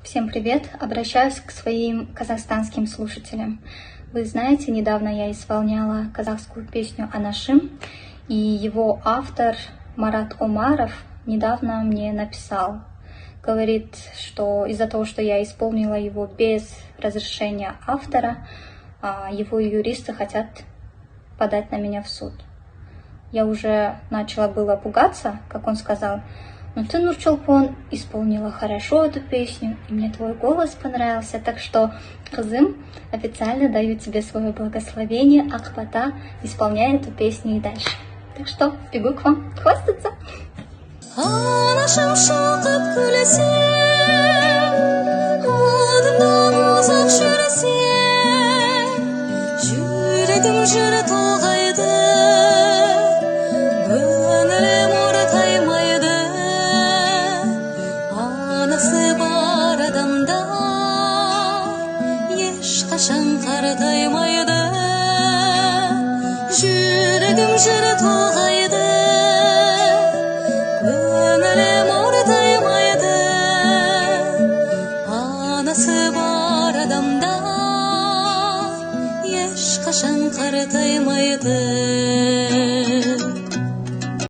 Всем привет! Обращаюсь к своим казахстанским слушателям. Вы знаете, недавно я исполняла казахскую песню «Анашым», и его автор Марат Омаров недавно мне написал. Говорит, что из-за того, что я исполнила его без разрешения автора, его юристы хотят подать на меня в суд. Я уже начала было пугаться, как он сказал: «Но ты, Нурчолпон, исполнила хорошо эту песню, и мне твой голос понравился, так что, кызым, официально даю тебе свое благословение, Акбата, исполняй эту песню и дальше». Так что, бегу к вам хвастаться. Ешқашан қартаймайды, жүрегім жыры тоғайды, көңілім ортаймайды. Анасы бар адамда ешқашан қартаймайды.